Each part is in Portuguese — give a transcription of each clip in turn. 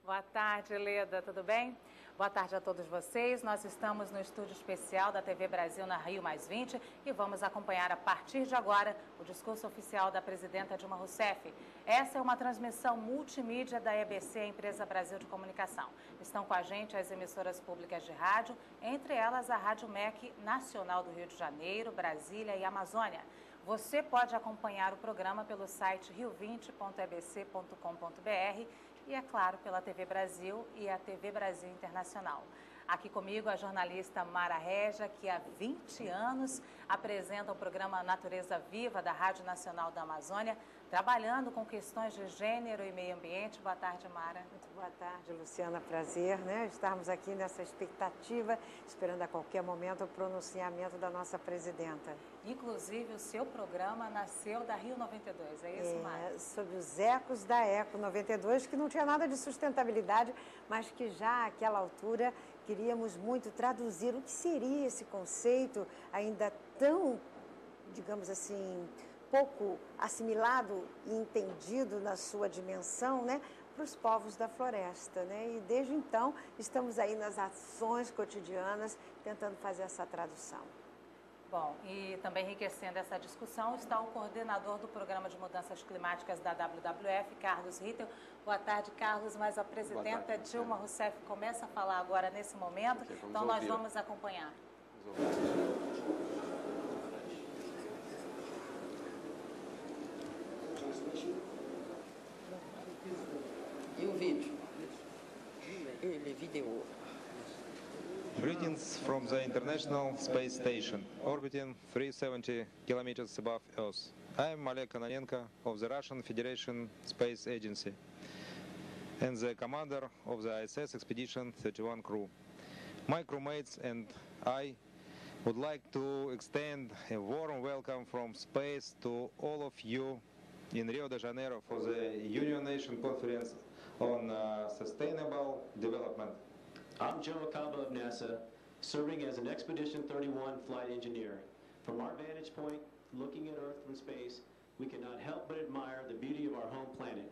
Boa tarde, Leda, tudo bem? Boa tarde a todos vocês. Nós estamos no estúdio especial da TV Brasil na Rio+20 e vamos acompanhar a partir de agora o discurso oficial da presidenta Dilma Rousseff. Essa é uma transmissão multimídia da EBC, a Empresa Brasil de Comunicação. Estão com a gente as emissoras públicas de rádio, entre elas a Rádio MEC Nacional do Rio de Janeiro, Brasília e Amazônia. Você pode acompanhar o programa pelo site rio20.ebc.com.br e, é claro, pela TV Brasil e a TV Brasil Internacional. Aqui comigo a jornalista Mara Regia, que há 20 anos apresenta o programa Natureza Viva da Rádio Nacional da Amazônia, trabalhando com questões de gênero e meio ambiente. Boa tarde, Mara. Muito boa tarde, Luciana. Prazer, estarmos aqui nessa expectativa, esperando a qualquer momento o pronunciamento da nossa presidenta. Inclusive, o seu programa nasceu da Rio 92, é isso, Mara? Sob os ecos da Eco 92, que não tinha nada de sustentabilidade, mas que já àquela altura queríamos muito traduzir o que seria esse conceito ainda tão, digamos assim, pouco assimilado e entendido na sua dimensão, para os povos da floresta, E desde então estamos aí nas ações cotidianas tentando fazer essa tradução. Bom, e também enriquecendo essa discussão está o coordenador do Programa de Mudanças Climáticas da WWF, Carlos Rittel. Boa tarde, Carlos, mas a presidenta Dilma Rousseff começa a falar agora nesse momento, então nós vamos acompanhar. E o vídeo? E vídeo. Greetings from the International Space Station, orbiting 370 kilometers above Earth. I am Oleg Kononenko of the Russian Federation Space Agency and the commander of the ISS Expedition 31 crew. My crewmates and I would like to extend a warm welcome from space to all of you in Rio de Janeiro for the United Nations Conference on Sustainable Development. I'm General Cabo of NASA, serving as an Expedition 31 flight engineer. From our vantage point, looking at Earth from space, we cannot help but admire the beauty of our home planet.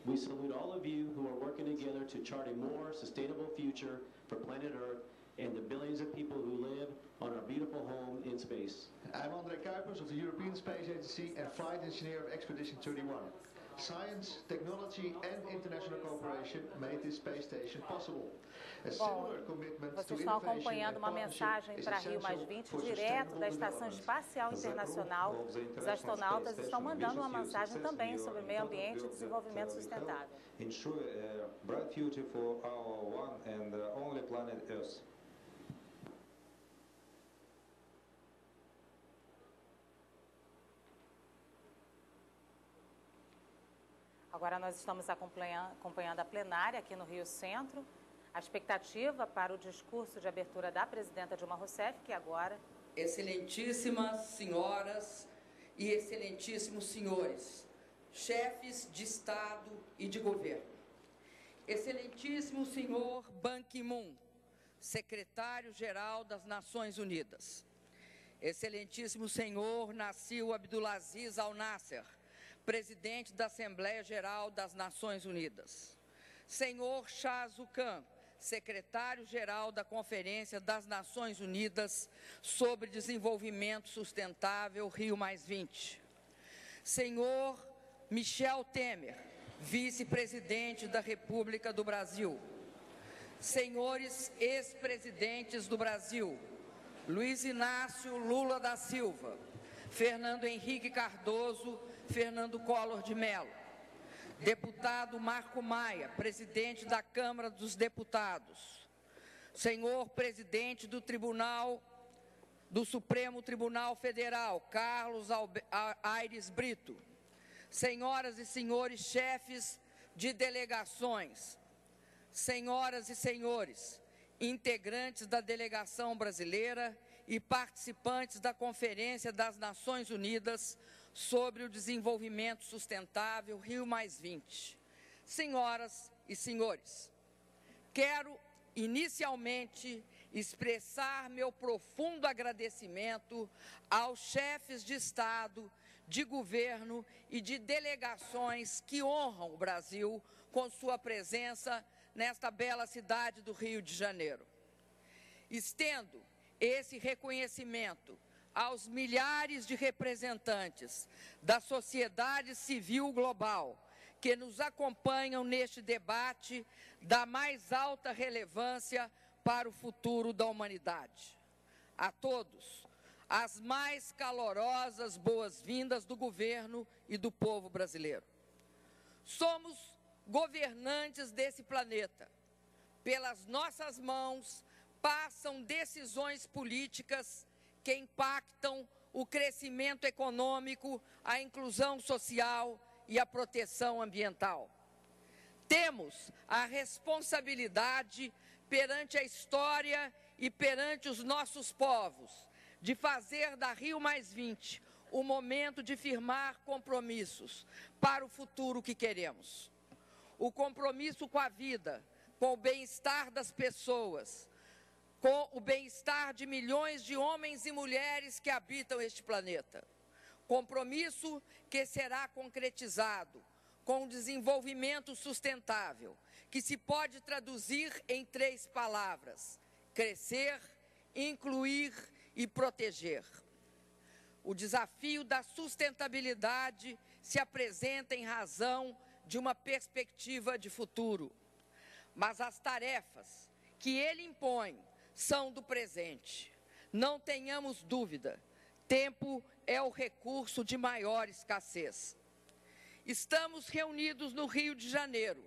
We salute all of you who are working together to chart a more sustainable future for planet Earth and the billions of people who live on our beautiful home in space. I'm André Kuipers of the European Space Agency and flight engineer of Expedition 31. Science, technology and international cooperation made this space station possible. Bom, vocês estão acompanhando uma mensagem para Rio+20 direto da Estação Espacial Internacional. Os astronautas estão mandando uma mensagem também sobre meio ambiente e desenvolvimento sustentável. Ensure a bright future for our one and only planet Earth. Agora nós estamos acompanhando a plenária aqui no Rio Centro. A expectativa para o discurso de abertura da presidenta Dilma Rousseff, que agora... Excelentíssimas senhoras e excelentíssimos senhores, chefes de Estado e de governo. Excelentíssimo senhor Ban Ki-moon, secretário-geral das Nações Unidas. Excelentíssimo senhor Nassil Abdulaziz Al-Nasser, presidente da Assembleia Geral das Nações Unidas. Senhor Shah Zhu Khan, secretário-geral da Conferência das Nações Unidas sobre Desenvolvimento Sustentável Rio+20. Senhor Michel Temer, vice-presidente da República do Brasil. Senhores ex-presidentes do Brasil, Luiz Inácio Lula da Silva, Fernando Henrique Cardoso, Fernando Collor de Mello, deputado Marco Maia, presidente da Câmara dos Deputados, senhor presidente do Supremo Tribunal Federal, Carlos Aires Brito, senhoras e senhores chefes de delegações, senhoras e senhores, integrantes da delegação brasileira e participantes da Conferência das Nações Unidas sobre o Desenvolvimento Sustentável Rio+20. Senhoras e senhores, quero inicialmente expressar meu profundo agradecimento aos chefes de Estado, de governo e de delegações que honram o Brasil com sua presença nesta bela cidade do Rio de Janeiro. Estendo esse reconhecimento aos milhares de representantes da sociedade civil global que nos acompanham neste debate da mais alta relevância para o futuro da humanidade. A todos, as mais calorosas boas-vindas do governo e do povo brasileiro. Somos governantes desse planeta. Pelas nossas mãos passam decisões políticas que impactam o crescimento econômico, a inclusão social e a proteção ambiental. Temos a responsabilidade perante a história e perante os nossos povos de fazer da Rio+20 o momento de firmar compromissos para o futuro que queremos. O compromisso com a vida, com o bem-estar das pessoas, com o bem-estar de milhões de homens e mulheres que habitam este planeta. Compromisso que será concretizado com o desenvolvimento sustentável, que se pode traduzir em 3 palavras: crescer, incluir e proteger. O desafio da sustentabilidade se apresenta em razão de uma perspectiva de futuro, mas as tarefas que ele impõe são do presente. Não tenhamos dúvida, tempo é o recurso de maior escassez. Estamos reunidos no Rio de Janeiro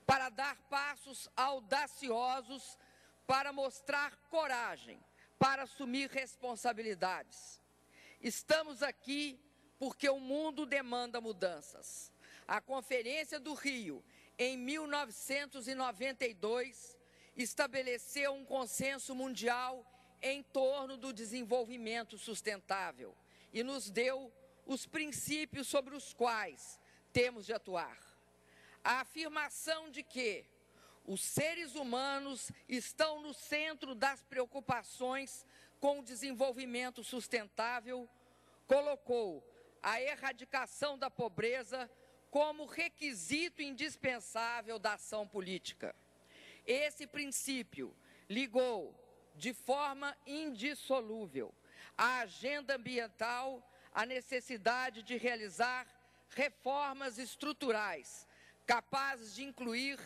para dar passos audaciosos, para mostrar coragem, para assumir responsabilidades. Estamos aqui porque o mundo demanda mudanças. A Conferência do Rio, em 1992, estabeleceu um consenso mundial em torno do desenvolvimento sustentável e nos deu os princípios sobre os quais temos de atuar. A afirmação de que os seres humanos estão no centro das preocupações com o desenvolvimento sustentável colocou a erradicação da pobreza como requisito indispensável da ação política. Esse princípio ligou de forma indissolúvel a agenda ambiental à necessidade de realizar reformas estruturais capazes de incluir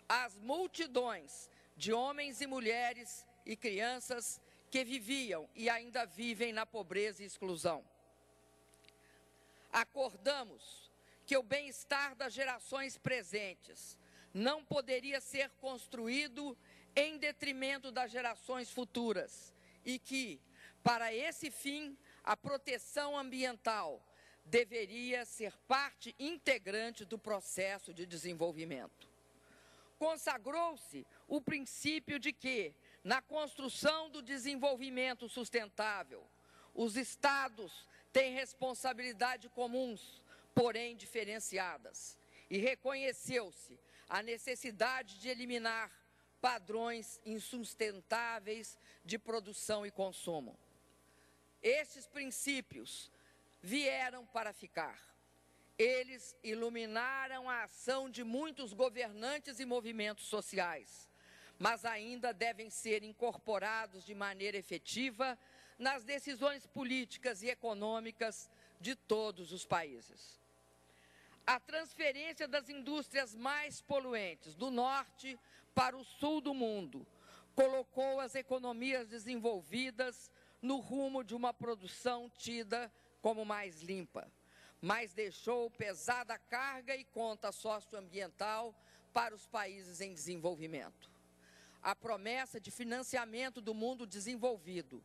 as multidões de homens e mulheres e crianças que viviam e ainda vivem na pobreza e exclusão. Acordamos que o bem-estar das gerações presentes não poderia ser construído em detrimento das gerações futuras e que, para esse fim, a proteção ambiental deveria ser parte integrante do processo de desenvolvimento. Consagrou-se o princípio de que, na construção do desenvolvimento sustentável, os Estados têm responsabilidades comuns, porém diferenciadas, e reconheceu-se a necessidade de eliminar padrões insustentáveis de produção e consumo. Estes princípios vieram para ficar. Eles iluminaram a ação de muitos governantes e movimentos sociais, mas ainda devem ser incorporados de maneira efetiva nas decisões políticas e econômicas de todos os países. A transferência das indústrias mais poluentes do norte para o sul do mundo colocou as economias desenvolvidas no rumo de uma produção tida como mais limpa, mas deixou pesada carga e conta socioambiental para os países em desenvolvimento. A promessa de financiamento do mundo desenvolvido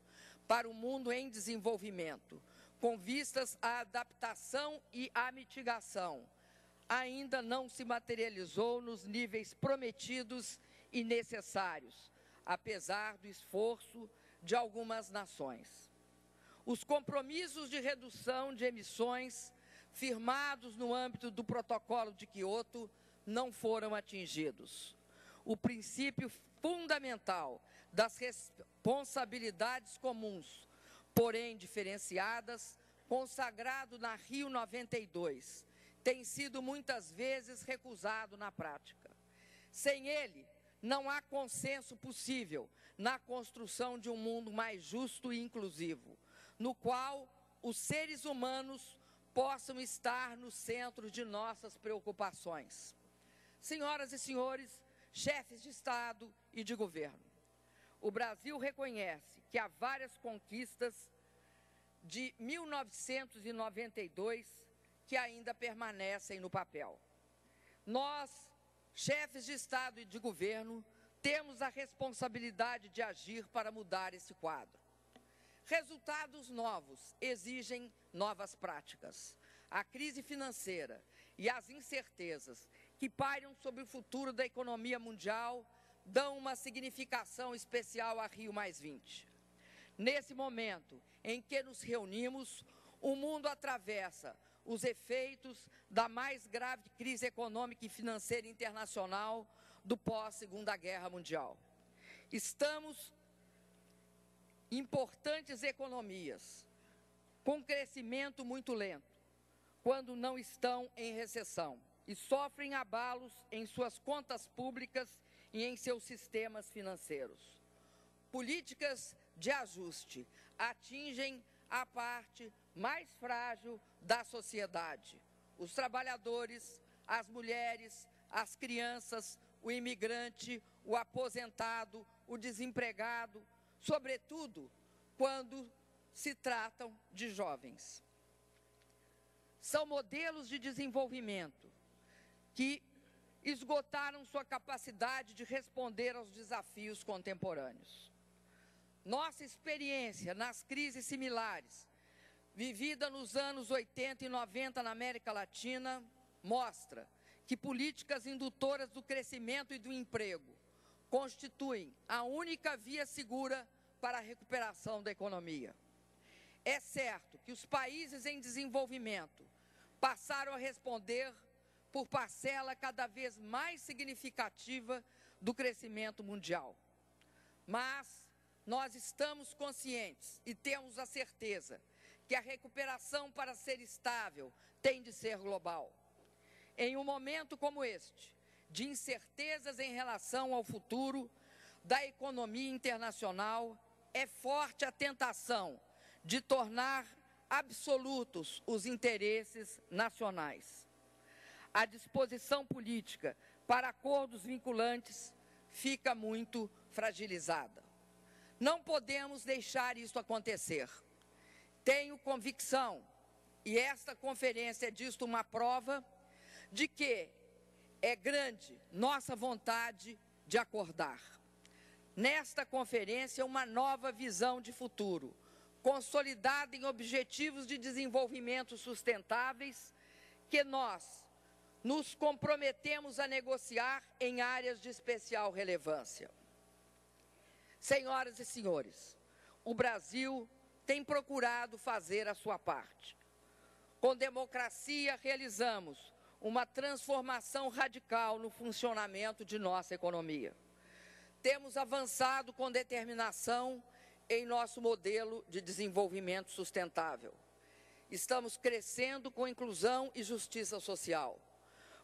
para o mundo em desenvolvimento, com vistas à adaptação e à mitigação, ainda não se materializou nos níveis prometidos e necessários, apesar do esforço de algumas nações. Os compromissos de redução de emissões firmados no âmbito do Protocolo de Quioto não foram atingidos. O princípio fundamental das responsabilidades comuns, porém diferenciadas, consagrado na Rio 92, tem sido muitas vezes recusado na prática. Sem ele, não há consenso possível na construção de um mundo mais justo e inclusivo, no qual os seres humanos possam estar no centro de nossas preocupações. Senhoras e senhores, chefes de Estado e de governo, o Brasil reconhece que há várias conquistas de 1992 que ainda permanecem no papel. Nós, chefes de Estado e de governo, temos a responsabilidade de agir para mudar esse quadro. Resultados novos exigem novas práticas. A crise financeira e as incertezas que pairam sobre o futuro da economia mundial dão uma significação especial a Rio+20. Nesse momento em que nos reunimos, o mundo atravessa os efeitos da mais grave crise econômica e financeira internacional do pós-Segunda Guerra Mundial. Estamos importantes economias com crescimento muito lento, quando não estão em recessão, e sofrem abalos em suas contas públicas e em seus sistemas financeiros. Políticas de ajuste atingem a parte mais frágil da sociedade: os trabalhadores, as mulheres, as crianças, o imigrante, o aposentado, o desempregado, sobretudo quando se tratam de jovens. São modelos de desenvolvimento que esgotaram sua capacidade de responder aos desafios contemporâneos. Nossa experiência nas crises similares, vivida nos anos 80 e 90 na América Latina, mostra que políticas indutoras do crescimento e do emprego constituem a única via segura para a recuperação da economia. É certo que os países em desenvolvimento passaram a responder por parcela cada vez mais significativa do crescimento mundial. Mas nós estamos conscientes e temos a certeza que a recuperação, para ser estável, tem de ser global. Em um momento como este, de incertezas em relação ao futuro da economia internacional, é forte a tentação de tornar absolutos os interesses nacionais. A disposição política para acordos vinculantes fica muito fragilizada. Não podemos deixar isso acontecer. Tenho convicção, e esta conferência é disto uma prova, de que é grande nossa vontade de acordar. Nesta conferência, uma nova visão de futuro, consolidada em objetivos de desenvolvimento sustentáveis, que nós nos comprometemos a negociar em áreas de especial relevância. Senhoras e senhores, o Brasil tem procurado fazer a sua parte. Com democracia, realizamos uma transformação radical no funcionamento de nossa economia. Temos avançado com determinação em nosso modelo de desenvolvimento sustentável. Estamos crescendo com inclusão e justiça social.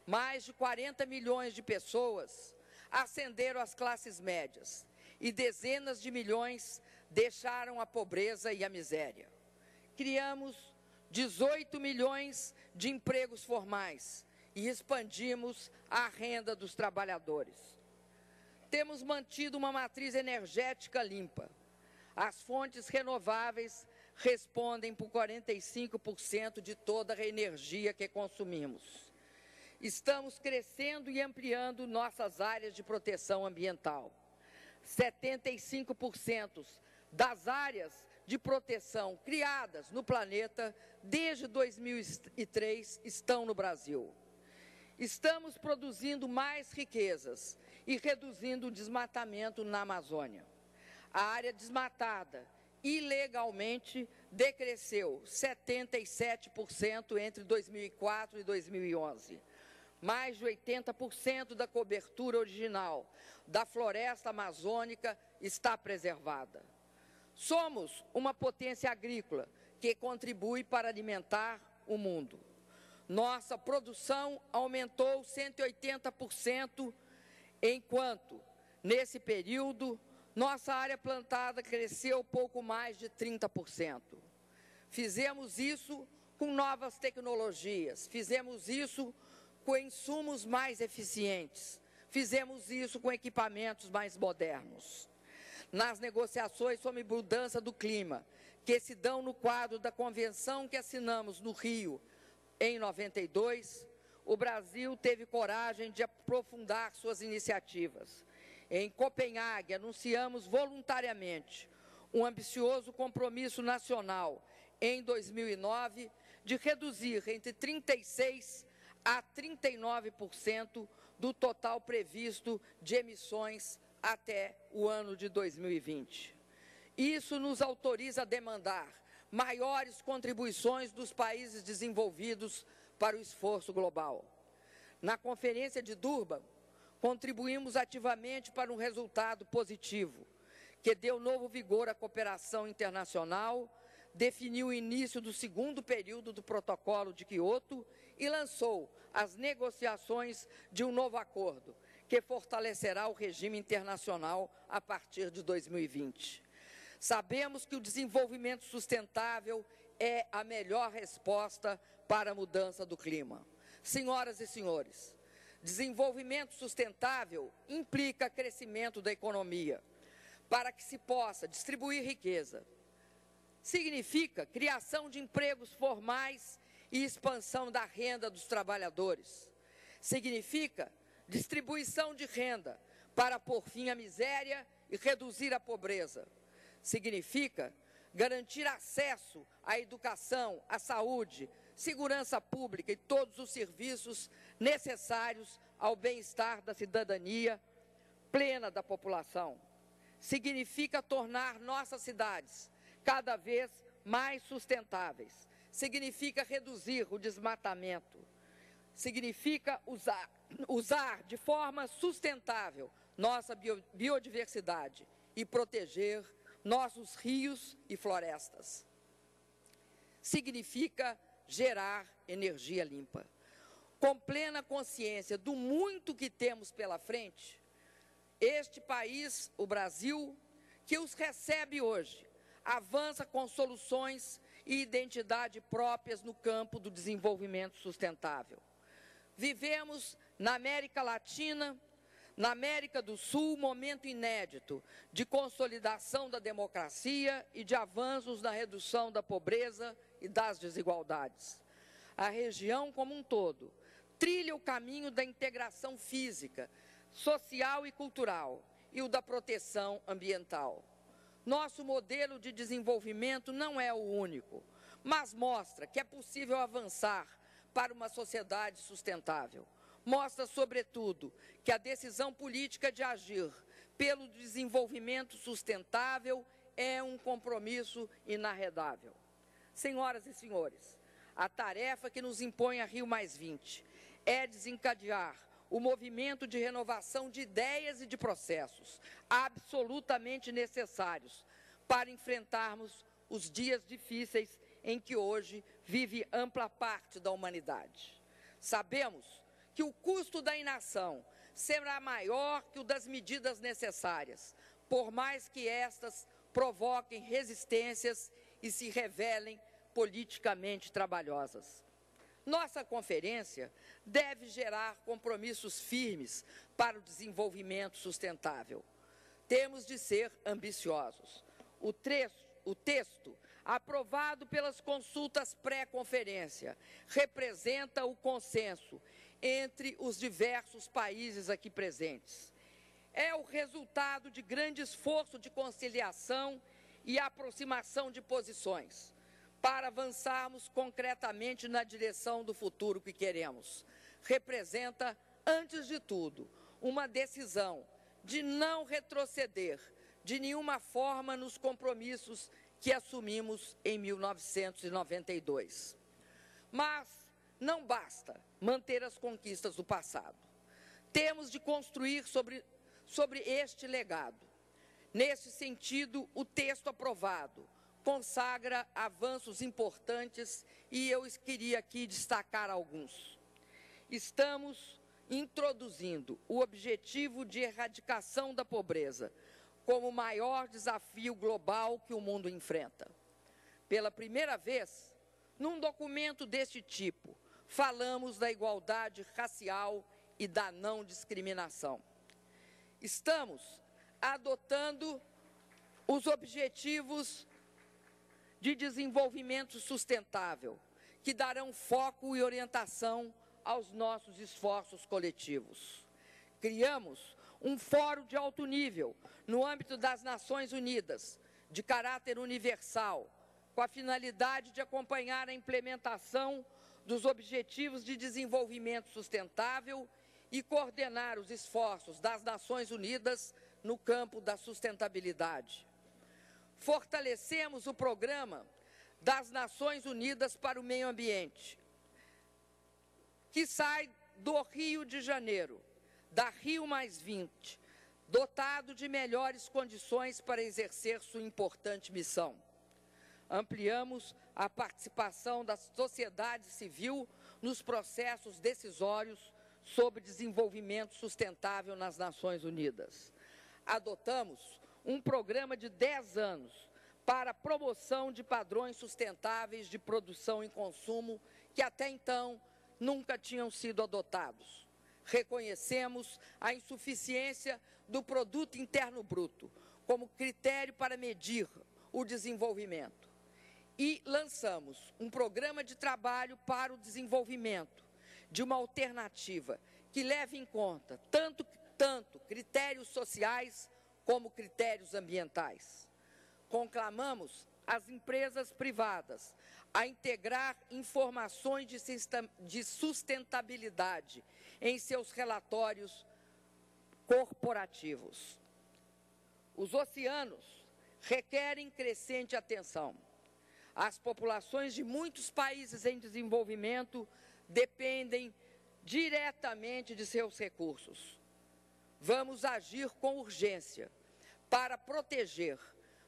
Mais de 40 milhões de pessoas ascenderam às classes médias e dezenas de milhões deixaram a pobreza e a miséria. Criamos 18 milhões de empregos formais e expandimos a renda dos trabalhadores. Temos mantido uma matriz energética limpa. As fontes renováveis respondem por 45% de toda a energia que consumimos. Estamos crescendo e ampliando nossas áreas de proteção ambiental. 75% das áreas de proteção criadas no planeta desde 2003 estão no Brasil. Estamos produzindo mais riquezas e reduzindo o desmatamento na Amazônia. A área desmatada ilegalmente decresceu 77% entre 2004 e 2011. Mais de 80% da cobertura original da floresta amazônica está preservada. Somos uma potência agrícola que contribui para alimentar o mundo. Nossa produção aumentou 180%, enquanto, nesse período, nossa área plantada cresceu pouco mais de 30%. Fizemos isso com novas tecnologias, fizemos isso com insumos mais eficientes, fizemos isso com equipamentos mais modernos. Nas negociações sobre mudança do clima, que se dão no quadro da convenção que assinamos no Rio em 92, o Brasil teve coragem de aprofundar suas iniciativas. Em Copenhague, anunciamos voluntariamente um ambicioso compromisso nacional em 2009 de reduzir entre 36% a 39% do total previsto de emissões até o ano de 2020. Isso nos autoriza a demandar maiores contribuições dos países desenvolvidos para o esforço global. Na Conferência de Durban, contribuímos ativamente para um resultado positivo, que deu novo vigor à cooperação internacional, definiu o início do segundo período do Protocolo de Quioto e lançou as negociações de um novo acordo, que fortalecerá o regime internacional a partir de 2020. Sabemos que o desenvolvimento sustentável é a melhor resposta para a mudança do clima. Senhoras e senhores, desenvolvimento sustentável implica crescimento da economia, para que se possa distribuir riqueza. Significa criação de empregos formais e expansão da renda dos trabalhadores. Significa distribuição de renda para pôr fim à miséria e reduzir a pobreza. Significa garantir acesso à educação, à saúde, segurança pública e todos os serviços necessários ao bem-estar da cidadania plena da população. Significa tornar nossas cidades cada vez mais sustentáveis. Significa reduzir o desmatamento. Significa usar de forma sustentável nossa biodiversidade e proteger nossos rios e florestas. Significa gerar energia limpa. Com plena consciência do muito que temos pela frente, este país, o Brasil, que os recebe hoje, avança com soluções e identidade próprias no campo do desenvolvimento sustentável. Vivemos na América Latina, na América do Sul, momento inédito de consolidação da democracia e de avanços na redução da pobreza e das desigualdades. A região como um todo trilha o caminho da integração física, social e cultural e o da proteção ambiental. Nosso modelo de desenvolvimento não é o único, mas mostra que é possível avançar para uma sociedade sustentável. Mostra, sobretudo, que a decisão política de agir pelo desenvolvimento sustentável é um compromisso inarredável. Senhoras e senhores, a tarefa que nos impõe a Rio+20 é desencadear o movimento de renovação de ideias e de processos absolutamente necessários para enfrentarmos os dias difíceis em que hoje vive ampla parte da humanidade. Sabemos que o custo da inação será maior que o das medidas necessárias, por mais que estas provoquem resistências e se revelem politicamente trabalhosas. Nossa conferência deve gerar compromissos firmes para o desenvolvimento sustentável. Temos de ser ambiciosos. O texto, aprovado pelas consultas pré-conferência, representa o consenso entre os diversos países aqui presentes. É o resultado de grande esforço de conciliação e aproximação de posições, para avançarmos concretamente na direção do futuro que queremos. Representa, antes de tudo, uma decisão de não retroceder de nenhuma forma nos compromissos que assumimos em 1992. Mas não basta manter as conquistas do passado. Temos de construir sobre este legado. Nesse sentido, o texto aprovado consagra avanços importantes e eu queria aqui destacar alguns. Estamos introduzindo o objetivo de erradicação da pobreza como o maior desafio global que o mundo enfrenta. Pela primeira vez, num documento deste tipo, falamos da igualdade racial e da não discriminação. Estamos adotando os objetivos de desenvolvimento sustentável, que darão foco e orientação aos nossos esforços coletivos. Criamos um fórum de alto nível no âmbito das Nações Unidas, de caráter universal, com a finalidade de acompanhar a implementação dos Objetivos de Desenvolvimento Sustentável e coordenar os esforços das Nações Unidas no campo da sustentabilidade. Fortalecemos o Programa das Nações Unidas para o Meio Ambiente, que sai do Rio de Janeiro, da Rio+20, dotado de melhores condições para exercer sua importante missão. Ampliamos a participação da sociedade civil nos processos decisórios sobre desenvolvimento sustentável nas Nações Unidas. Adotamos um programa de 10 anos para a promoção de padrões sustentáveis de produção e consumo que até então nunca tinham sido adotados. Reconhecemos a insuficiência do Produto Interno Bruto como critério para medir o desenvolvimento. E lançamos um programa de trabalho para o desenvolvimento de uma alternativa que leve em conta tanto critérios sociais como critérios ambientais. Conclamamos as empresas privadas a integrar informações de sustentabilidade em seus relatórios corporativos. Os oceanos requerem crescente atenção. As populações de muitos países em desenvolvimento dependem diretamente de seus recursos. Vamos agir com urgência para proteger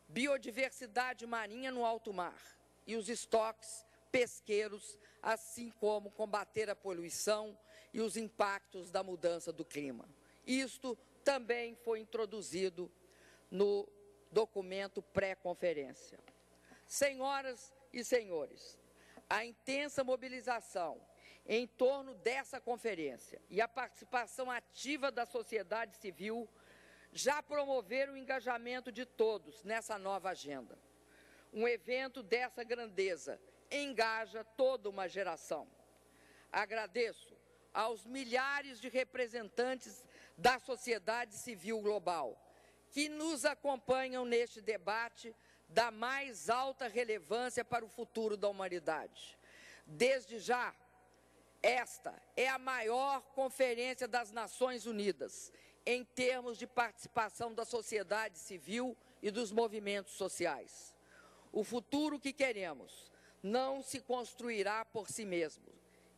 biodiversidade marinha no alto mar e os estoques pesqueiros, assim como combater a poluição e os impactos da mudança do clima. Isto também foi introduzido no documento pré-conferência. Senhoras e senhores, a intensa mobilização em torno dessa conferência e a participação ativa da sociedade civil já promoveram o engajamento de todos nessa nova agenda. Um evento dessa grandeza engaja toda uma geração. Agradeço aos milhares de representantes da sociedade civil global que nos acompanham neste debate da mais alta relevância para o futuro da humanidade. Desde já, esta é a maior conferência das Nações Unidas em termos de participação da sociedade civil e dos movimentos sociais. O futuro que queremos não se construirá por si mesmo.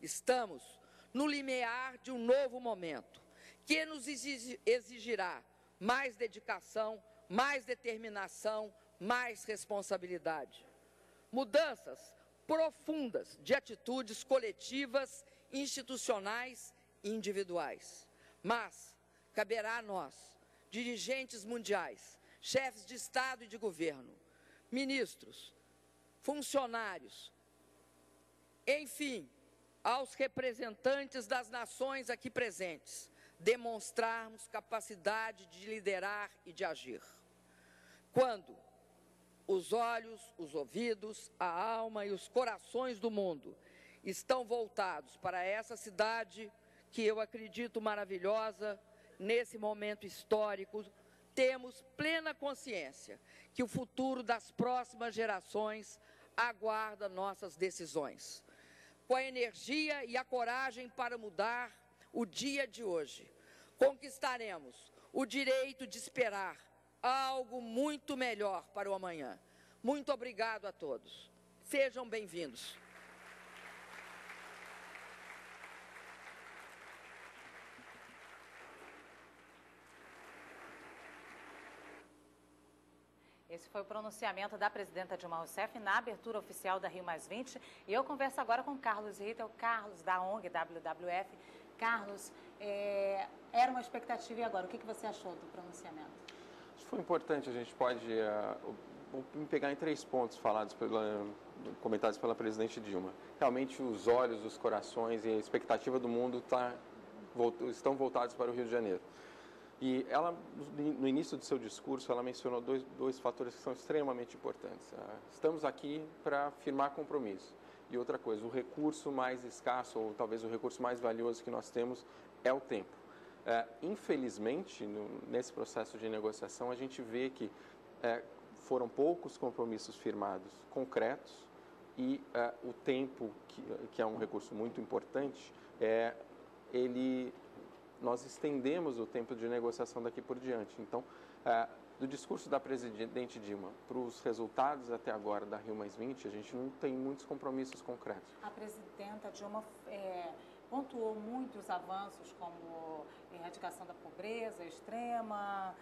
Estamos no limiar de um novo momento, que nos exigirá mais dedicação, mais determinação, mais responsabilidade. Mudanças profundas de atitudes coletivas, institucionais e individuais. Mas caberá a nós, dirigentes mundiais, chefes de Estado e de governo, ministros, funcionários, enfim, aos representantes das nações aqui presentes, demonstrarmos capacidade de liderar e de agir. Quando os olhos, os ouvidos, a alma e os corações do mundo estão voltados para essa cidade que eu acredito maravilhosa, nesse momento histórico, temos plena consciência que o futuro das próximas gerações aguarda nossas decisões. Com a energia e a coragem para mudar o dia de hoje, conquistaremos o direito de esperar algo muito melhor para o amanhã. Muito obrigado a todos. Sejam bem-vindos. Esse foi o pronunciamento da presidenta Dilma Rousseff na abertura oficial da Rio+20. E eu converso agora com Carlos Rittel, Carlos da ONG WWF. Carlos, era uma expectativa e agora? O que você achou do pronunciamento? Isso foi importante, a gente pode me pegar em 3 pontos comentados pela presidente Dilma. Realmente os olhos, os corações e a expectativa do mundo estão voltados para o Rio de Janeiro. E ela, no início do seu discurso, ela mencionou dois fatores que são extremamente importantes. Estamos aqui para firmar compromisso. E outra coisa, o recurso mais escasso, ou talvez o recurso mais valioso que nós temos, é o tempo. Infelizmente, nesse processo de negociação, a gente vê que foram poucos compromissos firmados concretos e o tempo, que é um recurso muito importante, nós estendemos o tempo de negociação daqui por diante. Então, do discurso da presidente Dilma para os resultados até agora da Rio+20, a gente não tem muitos compromissos concretos. A presidenta Dilma pontuou muitos avanços, como erradicação da pobreza extrema,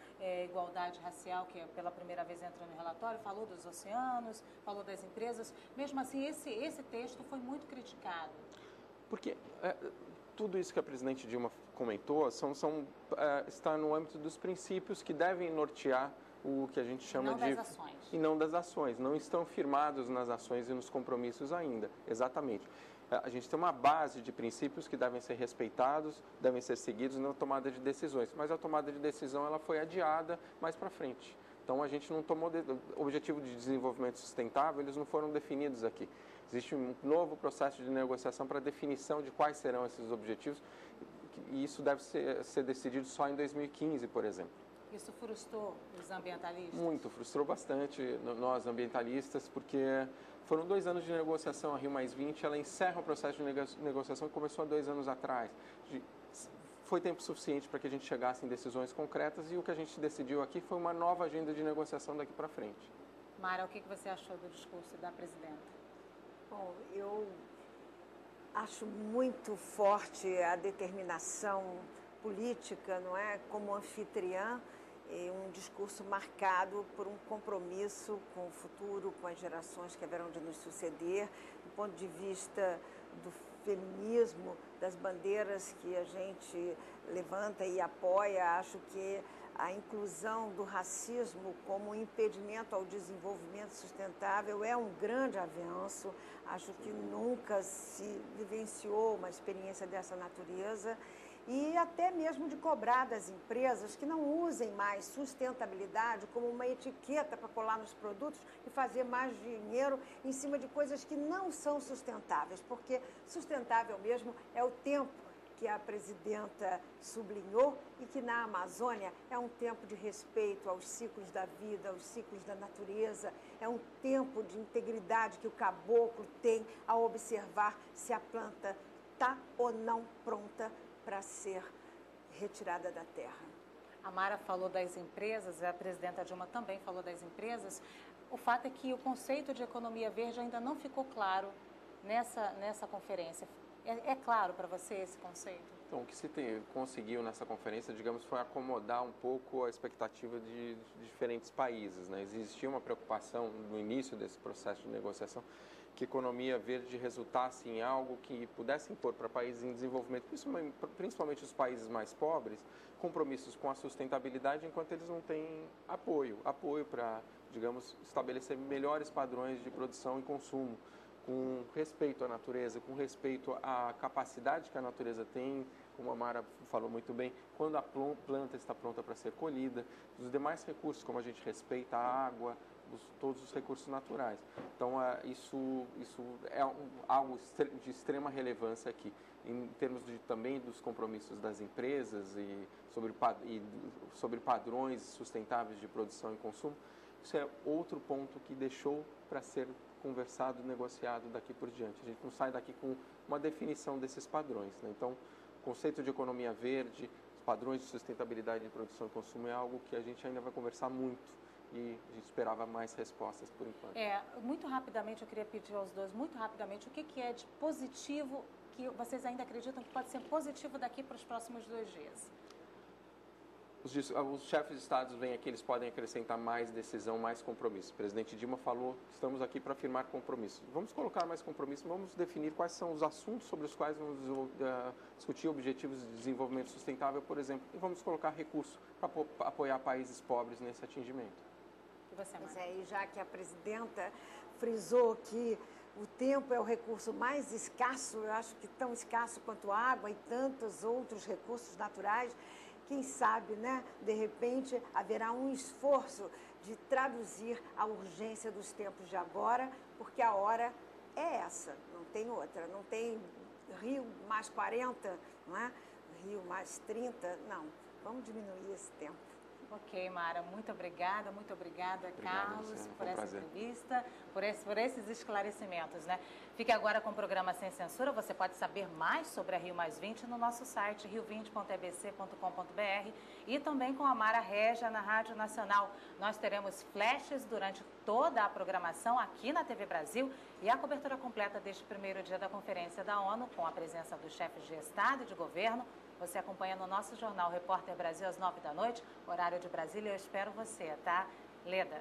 igualdade racial, que pela primeira vez entrou no relatório, falou dos oceanos, falou das empresas. Mesmo assim, esse texto foi muito criticado. Porque tudo isso que a presidente Dilma comentou está no âmbito dos princípios que devem nortear o que a gente chama de... das ações. E não das ações. Não estão firmados nas ações e nos compromissos ainda. Exatamente. A gente tem uma base de princípios que devem ser respeitados, devem ser seguidos na tomada de decisões. Mas a tomada de decisão ela foi adiada mais para frente. Então, a gente não tomou... O objetivo de desenvolvimento sustentável, eles não foram definidos aqui. Existe um novo processo de negociação para definição de quais serão esses objetivos, e isso deve ser decidido só em 2015, por exemplo. Isso frustrou os ambientalistas? Muito, frustrou bastante nós ambientalistas, porque foram 2 anos de negociação. A Rio+20, ela encerra o processo de negociação que começou há 2 anos atrás. Foi tempo suficiente para que a gente chegasse em decisões concretas, e o que a gente decidiu aqui foi uma nova agenda de negociação daqui para frente. Mara, o que você achou do discurso da presidenta? Bom, eu acho muito forte a determinação política, não é? Como anfitriã, um discurso marcado por um compromisso com o futuro, com as gerações que haverão de nos suceder, do ponto de vista do feminismo, das bandeiras que a gente levanta e apoia. Acho que a inclusão do racismo como impedimento ao desenvolvimento sustentável é um grande avanço. Acho que nunca se vivenciou uma experiência dessa natureza. E até mesmo de cobrar das empresas que não usem mais sustentabilidade como uma etiqueta para colar nos produtos e fazer mais dinheiro em cima de coisas que não são sustentáveis, porque sustentável mesmo é o tempo que a presidenta sublinhou, e que na Amazônia é um tempo de respeito aos ciclos da vida, aos ciclos da natureza, é um tempo de integridade que o caboclo tem ao observar se a planta está ou não pronta para ser retirada da terra. A Mara falou das empresas, a presidenta Dilma também falou das empresas. O fato é que o conceito de economia verde ainda não ficou claro nessa conferência. É claro para você esse conceito? Então, o que se conseguiu nessa conferência, digamos, foi acomodar um pouco a expectativa de diferentes países, né? Existia uma preocupação no início desse processo de negociação que a economia verde resultasse em algo que pudesse impor para países em desenvolvimento, principalmente os países mais pobres, compromissos com a sustentabilidade, enquanto eles não têm apoio para, digamos, estabelecer melhores padrões de produção e consumo, com respeito à natureza, com respeito à capacidade que a natureza tem, como a Mara falou muito bem, quando a planta está pronta para ser colhida, os demais recursos, como a gente respeita a água, todos os recursos naturais. Então, isso é algo de extrema relevância aqui, em termos também dos compromissos das empresas e sobre padrões sustentáveis de produção e consumo. Isso é outro ponto que deixou para ser conversado, negociado daqui por diante. A gente não sai daqui com uma definição desses padrões, né? Então, o conceito de economia verde, os padrões de sustentabilidade de produção e consumo é algo que a gente ainda vai conversar muito, e a gente esperava mais respostas por enquanto. Muito rapidamente, eu queria pedir aos dois, muito rapidamente, o que é de positivo que vocês ainda acreditam que pode ser positivo daqui para os próximos 2 dias? Os chefes de Estados vêm aqui, eles podem acrescentar mais decisão, mais compromisso. O presidente Dilma falou, estamos aqui para firmar compromisso. Vamos colocar mais compromisso, vamos definir quais são os assuntos sobre os quais vamos discutir objetivos de desenvolvimento sustentável, por exemplo, e vamos colocar recursos para apoiar países pobres nesse atingimento. E você, Pois é, e já que a presidenta frisou que o tempo é o recurso mais escasso, eu acho que tão escasso quanto a água e tantos outros recursos naturais, quem sabe, né, de repente haverá um esforço de traduzir a urgência dos tempos de agora, porque a hora é essa, não tem outra, não tem Rio mais 40, não é? Rio mais 30, não, vamos diminuir esse tempo. Ok, Mara, muito obrigada, Carlos, Luciana, por foi um essa prazer. entrevista, por esses esclarecimentos, né? Fique agora com o programa Sem Censura. Você pode saber mais sobre a Rio+20 no nosso site rio20.ebc.com.br e também com a Mara Regia na Rádio Nacional. Nós teremos flashes durante toda a programação aqui na TV Brasil e a cobertura completa deste primeiro dia da Conferência da ONU, com a presença dos chefes de Estado e de Governo. Você acompanha no nosso jornal Repórter Brasil às 9 da noite, horário de Brasília. Eu espero você, tá? Leda.